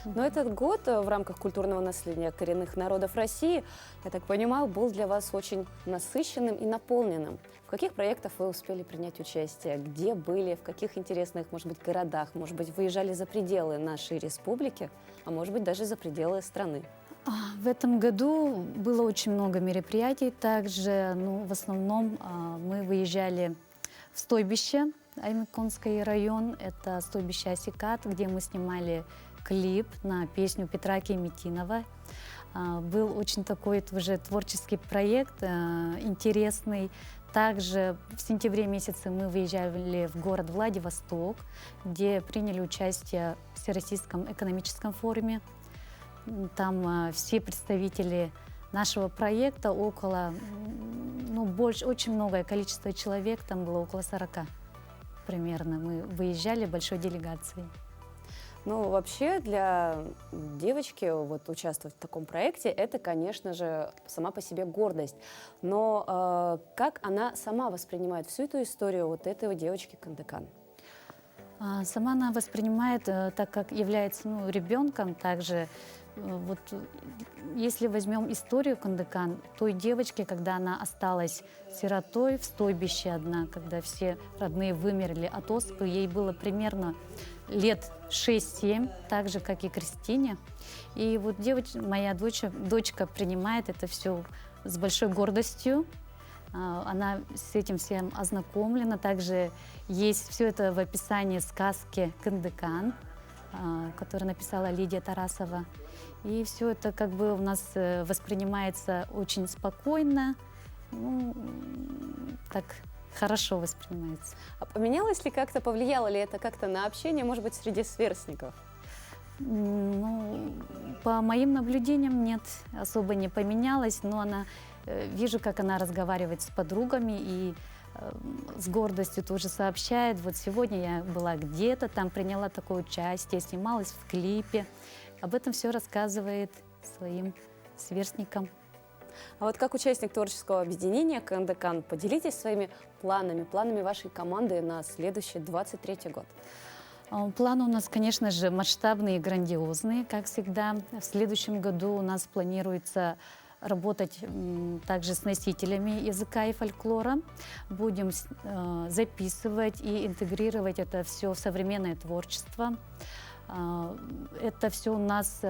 Но этот год в рамках культурного наследия коренных народов России, я так понимаю, был для вас очень насыщенным и наполненным. В каких проектах вы успели принять участие? Где были? В каких интересных, может быть, городах? Может быть, выезжали за пределы нашей республики, а может быть, даже за пределы страны? В этом году было очень много мероприятий. Также, в основном, мы выезжали в Стойбище, Аймиконский район. Это Стойбище Асикат, где мы снимали клип на песню Петра Кеметинова. Был очень такой уже творческий проект, интересный. Также в сентябре месяце мы выезжали в город Владивосток, где приняли участие в Всероссийском экономическом форуме. Там все представители нашего проекта, очень многое количество человек, там было около 40 примерно. Мы выезжали большой делегацией. Ну, вообще для девочки участвовать в таком проекте, это, конечно же, сама по себе гордость. Но как она сама воспринимает всю эту историю этой девочки Кындыкан? Сама она воспринимает, так как является ребенком, также если возьмем историю Кындыкан, той девочки, когда она осталась сиротой в Стойбище одна, когда все родные вымерли от оспы, ей было примерно лет 6-7, так же, как и Кристине. И моя дочка принимает это все с большой гордостью. Она с этим всем ознакомлена. Также есть все это в описании сказки «Кындыкан», которую написала Лидия Тарасова. И все это как бы у нас воспринимается очень спокойно, так хорошо воспринимается. А поменялось ли как-то, повлияло ли это как-то на общение, может быть, среди сверстников? По моим наблюдениям нет, особо не поменялось, но вижу, как она разговаривает с подругами, и с гордостью тоже сообщает: вот сегодня я была где-то, там приняла такое участие, снималась в клипе. Об этом все рассказывает своим сверстникам. А вот как участник творческого объединения КНДК, поделитесь своими планами вашей команды на следующий 23-й год. Планы у нас, конечно же, масштабные и грандиозные, как всегда. В следующем году у нас планируется работать также с носителями языка и фольклора. Будем записывать и интегрировать это все в современное творчество. Это все у нас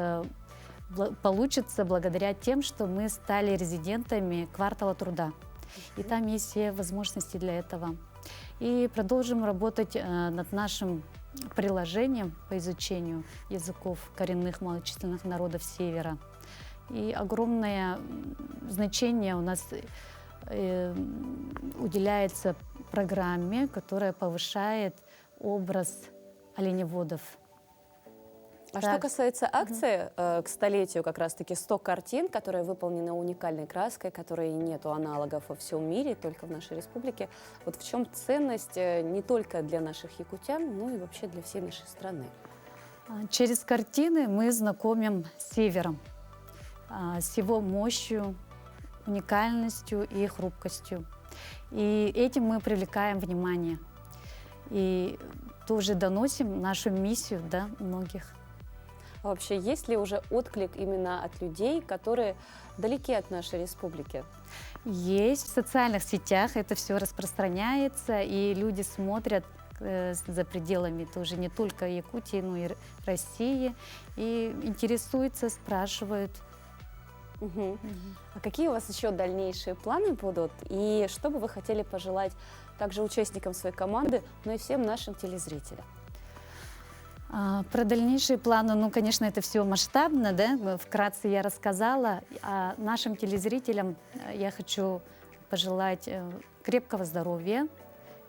получится благодаря тем, что мы стали резидентами квартала труда. И там есть все возможности для этого. И продолжим работать над нашим приложением по изучению языков коренных малочисленных народов Севера. И огромное значение у нас уделяется программе, которая повышает образ оленеводов. А что касается акции к столетию, как раз-таки 100 картин, которые выполнены уникальной краской, которой нету аналогов во всем мире, только в нашей республике. Вот в чем ценность не только для наших якутян, но и вообще для всей нашей страны? Через картины мы знакомим с Севером, с его мощью, уникальностью и хрупкостью. И этим мы привлекаем внимание. И тоже доносим нашу миссию до многих. А вообще, есть ли уже отклик именно от людей, которые далеки от нашей республики? Есть. В социальных сетях это все распространяется, и люди смотрят за пределами тоже не только Якутии, но и России, и интересуются, спрашивают. А какие у вас еще дальнейшие планы будут? И что бы вы хотели пожелать также участникам своей команды, но и всем нашим телезрителям? Про дальнейшие планы, ну, конечно, это все масштабно, да, вкратце я рассказала. А нашим телезрителям я хочу пожелать крепкого здоровья,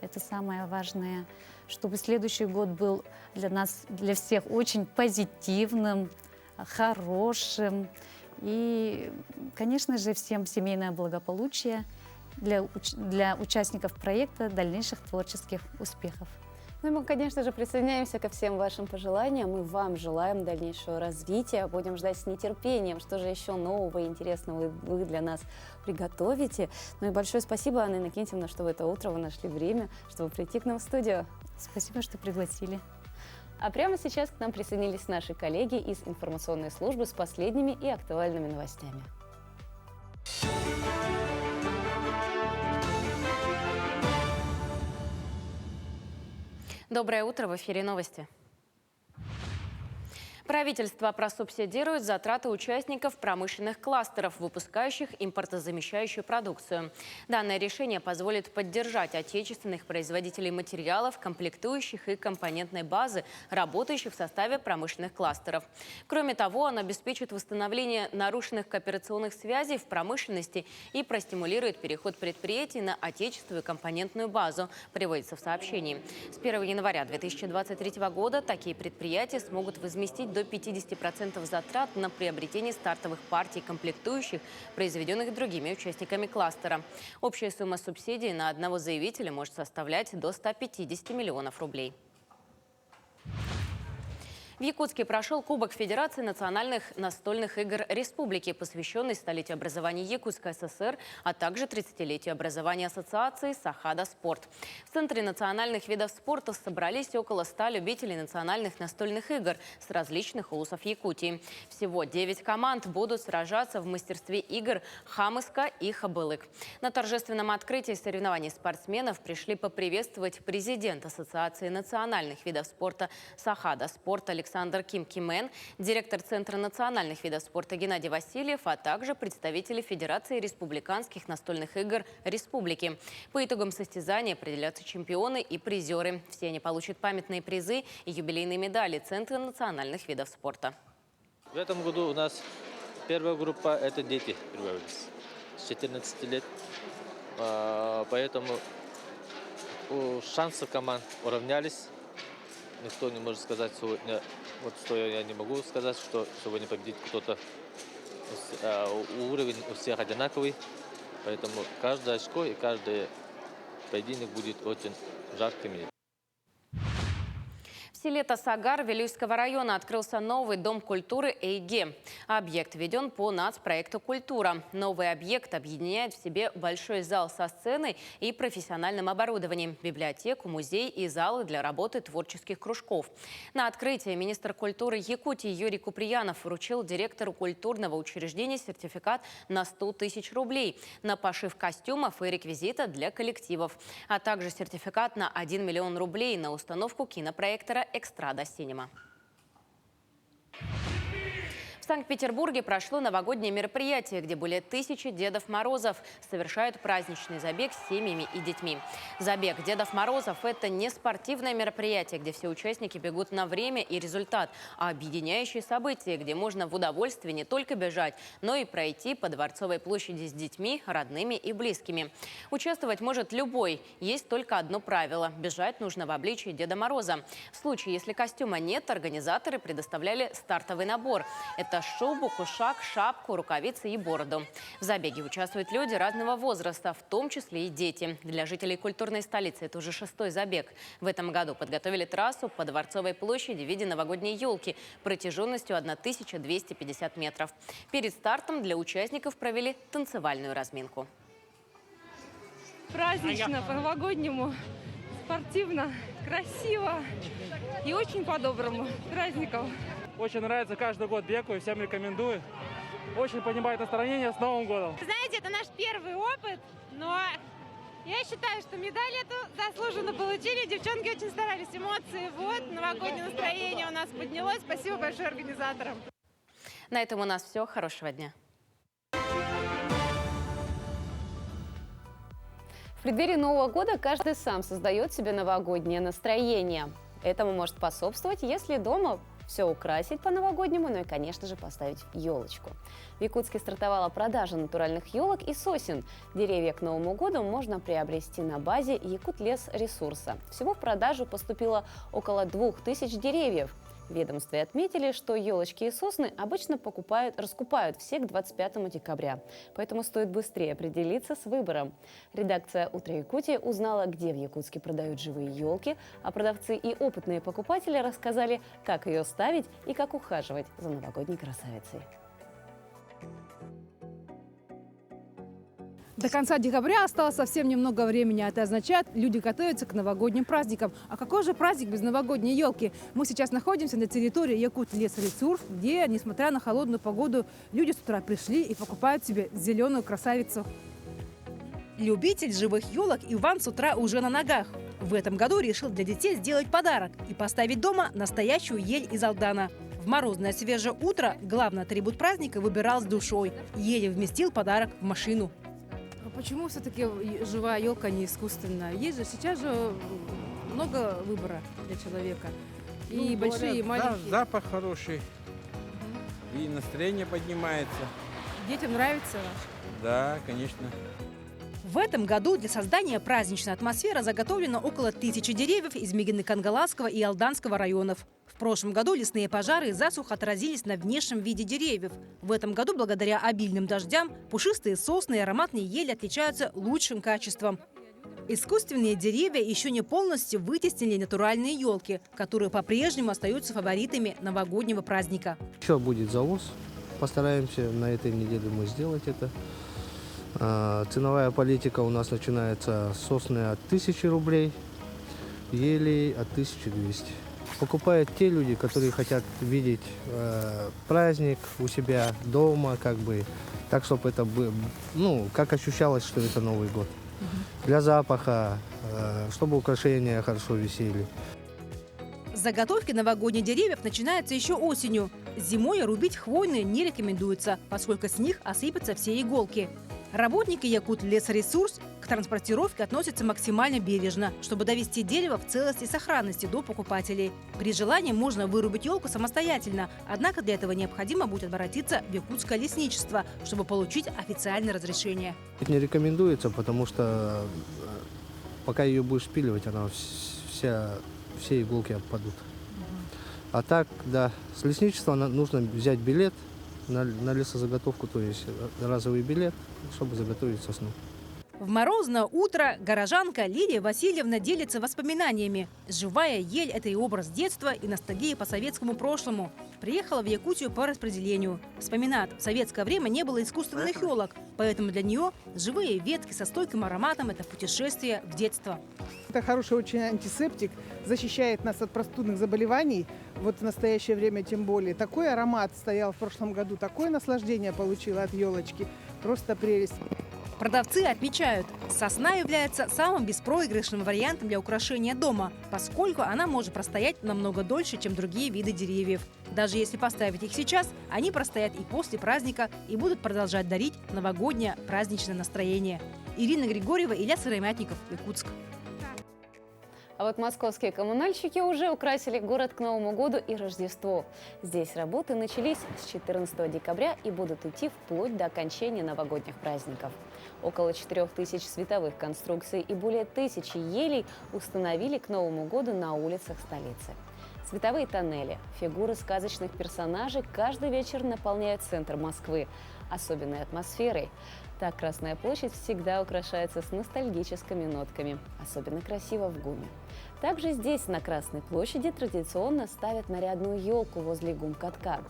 это самое важное, чтобы следующий год был для нас, для всех очень позитивным, хорошим. И, конечно же, всем семейное благополучие, для участников проекта дальнейших творческих успехов. Ну и мы, конечно же, присоединяемся ко всем вашим пожеланиям. Мы вам желаем дальнейшего развития. Будем ждать с нетерпением, что же еще нового и интересного вы для нас приготовите. Ну и большое спасибо, Анна Иннокентьевна, что в это утро вы нашли время, чтобы прийти к нам в студию. Спасибо, что пригласили. А прямо сейчас к нам присоединились наши коллеги из информационной службы с последними и актуальными новостями. Доброе утро, в эфире новости. Правительство просубсидирует затраты участников промышленных кластеров, выпускающих импортозамещающую продукцию. Данное решение позволит поддержать отечественных производителей материалов, комплектующих и компонентной базы, работающих в составе промышленных кластеров. Кроме того, оно обеспечит восстановление нарушенных кооперационных связей в промышленности и простимулирует переход предприятий на отечественную компонентную базу, приводится в сообщении. С 1 января 2023 года такие предприятия смогут возместить до 50% затрат на приобретение стартовых партий комплектующих, произведенных другими участниками кластера. Общая сумма субсидий на одного заявителя может составлять до 150 миллионов рублей. В Якутске прошел Кубок Федерации национальных настольных игр республики, посвященный столетию образования Якутской ССР, а также 30-летию образования ассоциации «Сахада Спорт». В Центре национальных видов спорта собрались около 100 любителей национальных настольных игр с различных улусов Якутии. Всего 9 команд будут сражаться в мастерстве игр Хамыска и Хабылык. На торжественном открытии соревнований спортсменов пришли поприветствовать президент Ассоциации национальных видов спорта «Сахада Спорт» Александр Ким Кимен, директор Центра национальных видов спорта Геннадий Васильев, а также представители Федерации республиканских настольных игр Республики. По итогам состязания определятся чемпионы и призеры. Все они получат памятные призы и юбилейные медали Центра национальных видов спорта. В этом году у нас первая группа – это дети прибавились с 14 лет. Поэтому шансы команд уравнялись. Никто не может сказать сегодня, вот что я не могу сказать, что сегодня победит кто-то. Уровень у всех одинаковый, поэтому каждое очко и каждое поединок будет очень жаркими. В селе Тасагар Вилюйского района открылся новый дом культуры «Эйге». Объект введен по нацпроекту «Культура». Новый объект объединяет в себе большой зал со сценой и профессиональным оборудованием, библиотеку, музей и залы для работы творческих кружков. На открытии министр культуры Якутии Юрий Куприянов вручил директору культурного учреждения сертификат на 100 тысяч рублей на пошив костюмов и реквизита для коллективов, а также сертификат на 1 миллион рублей на установку кинопроектора «Экстрада Синема». В Санкт-Петербурге прошло новогоднее мероприятие, где более 1000 Дедов Морозов совершают праздничный забег с семьями и детьми. Забег Дедов Морозов – это не спортивное мероприятие, где все участники бегут на время и результат, а объединяющее событие, где можно в удовольствии не только бежать, но и пройти по Дворцовой площади с детьми, родными и близкими. Участвовать может любой. Есть только одно правило – бежать нужно в обличии Деда Мороза. В случае, если костюма нет, организаторы предоставляли стартовый набор. Это шубу, кушак, шапку, рукавицы и бороду. В забеге участвуют люди разного возраста, в том числе и дети. Для жителей культурной столицы это уже 6-й забег. В этом году подготовили трассу по Дворцовой площади в виде новогодней елки протяженностью 1250 метров. Перед стартом для участников провели танцевальную разминку. Празднично, по-новогоднему, спортивно, красиво и очень по-доброму. Праздников! Очень нравится, каждый год бегаю, всем рекомендую. Очень поднимает настроение. С Новым годом! Знаете, это наш первый опыт, но я считаю, что медаль эту заслуженно получили. Девчонки очень старались, эмоции, вот, новогоднее настроение у нас поднялось. Спасибо большое организаторам. На этом у нас все. Хорошего дня. В преддверии Нового года каждый сам создает себе новогоднее настроение. Этому может способствовать, если дома все украсить по-новогоднему, ну и, конечно же, поставить елочку. В Якутске стартовала продажа натуральных елок и сосен. Деревья к Новому году можно приобрести на базе Якутлесресурса. Всего в продажу поступило около 2000 деревьев. В ведомстве отметили, что елочки и сосны обычно раскупают все к 25 декабря. Поэтому стоит быстрее определиться с выбором. Редакция «Утро Якутии» узнала, где в Якутске продают живые елки, а продавцы и опытные покупатели рассказали, как ее ставить и как ухаживать за новогодней красавицей. До конца декабря осталось совсем немного времени. Это означает, люди готовятся к новогодним праздникам. А какой же праздник без новогодней елки? Мы сейчас находимся на территории Якутлесресурс, где, несмотря на холодную погоду, люди с утра пришли и покупают себе зеленую красавицу. Любитель живых елок Иван с утра уже на ногах. В этом году решил для детей сделать подарок и поставить дома настоящую ель из алдана. В морозное свежее утро главный атрибут праздника выбирал с душой. Еле вместил подарок в машину. Почему все-таки живая елка, не искусственная? Есть же сейчас же много выбора для человека. И большие, и маленькие. Да, запах хороший. И настроение поднимается. Детям нравится? Да, конечно. В этом году для создания праздничной атмосферы заготовлено около 1000 деревьев из Мегины-Кангаласского и Алданского районов. В прошлом году лесные пожары и засуха отразились на внешнем виде деревьев. В этом году, благодаря обильным дождям, пушистые сосны и ароматные ели отличаются лучшим качеством. Искусственные деревья еще не полностью вытеснили натуральные елки, которые по-прежнему остаются фаворитами новогоднего праздника. Еще будет завоз. Постараемся на этой неделе мы сделать это. Ценовая политика у нас начинается сосны от 1000 рублей, ели от 1200. Покупают те люди, которые хотят видеть праздник у себя дома, как бы, так, чтобы это было, ну, как ощущалось, что это Новый год. Для запаха, чтобы украшения хорошо висели. Заготовки новогодних деревьев начинаются еще осенью. Зимой рубить хвойные не рекомендуется, поскольку с них осыпятся все иголки. Работники Якутлесресурс к транспортировке относятся максимально бережно, чтобы довести дерево в целости и сохранности до покупателей. При желании можно вырубить елку самостоятельно, однако для этого необходимо будет обратиться в якутское лесничество, чтобы получить официальное разрешение. Это не рекомендуется, потому что пока ее будешь спиливать, она все иголки отпадут. А так, да, с лесничества нужно взять билет на лесозаготовку, то есть разовый билет, чтобы заготовить сосну. В морозное утро горожанка Лилия Васильевна делится воспоминаниями. Живая ель – это и образ детства, и ностальгия по советскому прошлому. Приехала в Якутию по распределению. Вспоминает, в советское время не было искусственных елок, поэтому для нее живые ветки со стойким ароматом – это путешествие в детство. Это хороший очень антисептик, защищает нас от простудных заболеваний. Вот в настоящее время тем более. Такой аромат стоял в прошлом году, такое наслаждение получила от елочки. Просто прелесть. Продавцы отмечают, сосна является самым беспроигрышным вариантом для украшения дома, поскольку она может простоять намного дольше, чем другие виды деревьев. Даже если поставить их сейчас, они простоят и после праздника и будут продолжать дарить новогоднее праздничное настроение. Ирина Григорьева, Илья Сыромятников, Якутск. А вот московские коммунальщики уже украсили город к Новому году и Рождеству. Здесь работы начались с 14 декабря и будут идти вплоть до окончания новогодних праздников. Около 4000 световых конструкций и более 1000 елей установили к Новому году на улицах столицы. Световые тоннели, фигуры сказочных персонажей каждый вечер наполняют центр Москвы особенной атмосферой. Так Красная площадь всегда украшается с ностальгическими нотками. Особенно красиво в ГУМе. Также здесь, на Красной площади, традиционно ставят нарядную елку возле ГУМ-катка.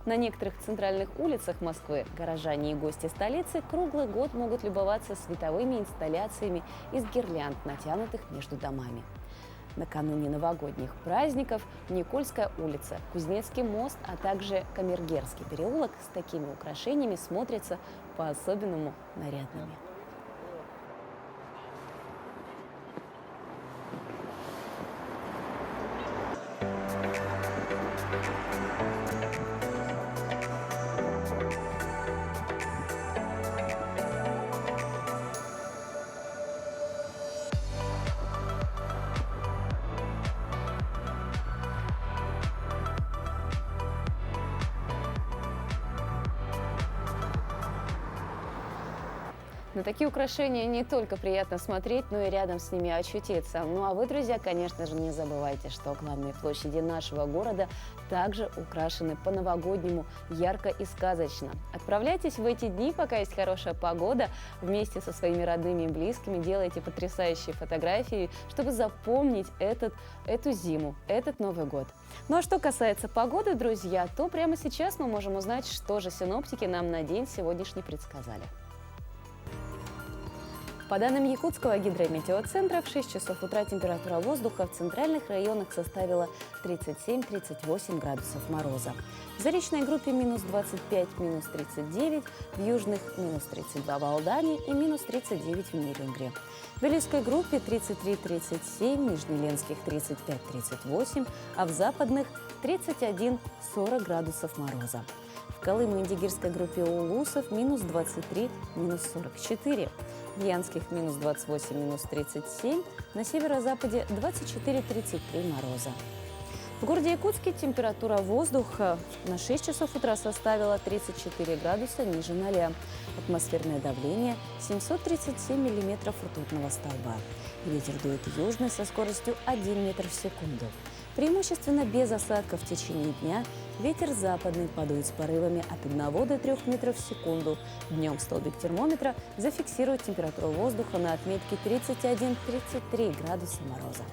На некоторых центральных улицах Москвы горожане и гости столицы круглый год могут любоваться световыми инсталляциями из гирлянд, натянутых между домами. Накануне новогодних праздников Никольская улица, Кузнецкий мост, а также Камергерский переулок с такими украшениями смотрятся по-особенному нарядными. На такие украшения не только приятно смотреть, но и рядом с ними очутиться. Ну а вы, друзья, конечно же, не забывайте, что главные площади нашего города также украшены по-новогоднему ярко и сказочно. Отправляйтесь в эти дни, пока есть хорошая погода, вместе со своими родными и близкими, делайте потрясающие фотографии, чтобы запомнить эту зиму, этот Новый год. Ну а что касается погоды, друзья, то прямо сейчас мы можем узнать, что же синоптики нам на день сегодняшний предсказали. По данным Якутского гидрометеоцентра, в 6 часов утра температура воздуха в центральных районах составила 37-38 градусов мороза. В Заречной группе минус 25, минус 39, в южных минус 32 в Алдане и минус 39 в Нерюнгре. В Вилюйской группе 33-37, в Нижнеленских 35-38, а в западных 31-40 градусов мороза. В Колымо-Индигирской группе Улусов минус 23, минус 44. В Янских минус 28, минус 37, на северо-западе 24-33 мороза. В городе Якутске температура воздуха на 6 часов утра составила 34 градуса ниже 0. Атмосферное давление 737 миллиметров ртутного столба. Ветер дует южный со скоростью 1 метр в секунду. Преимущественно без осадков в течение дня. Ветер западный подует с порывами от 1 до 3 метров в секунду. Днем столбик термометра зафиксирует температуру воздуха на отметке 31-33 градуса мороза.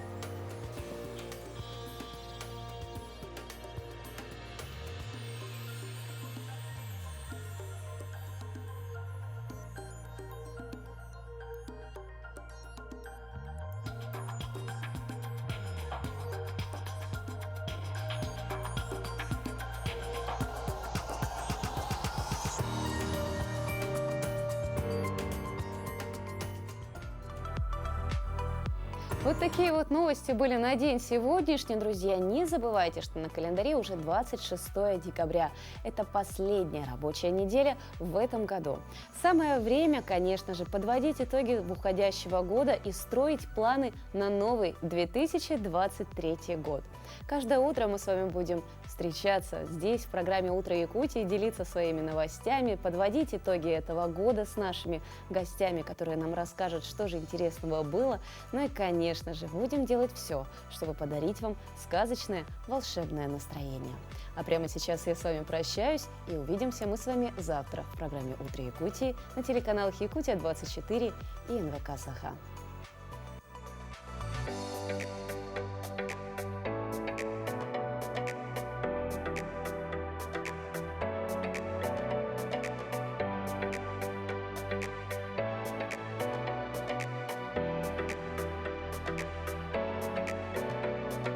Вот такие вот новости были на день сегодняшний, друзья. Не забывайте, что на календаре уже 26 декабря. Это последняя рабочая неделя в этом году. Самое время, конечно же, подводить итоги уходящего года и строить планы на новый 2023 год. Каждое утро мы с вами будем встречаться здесь, в программе «Утро Якутии», делиться своими новостями, подводить итоги этого года с нашими гостями, которые нам расскажут, что же интересного было. Ну и, конечно же, будем делать все, чтобы подарить вам сказочное, волшебное настроение. А прямо сейчас я с вами прощаюсь, и увидимся мы с вами завтра в программе «Утро Якутии» на телеканалах Якутия-24 и НВК «Саха».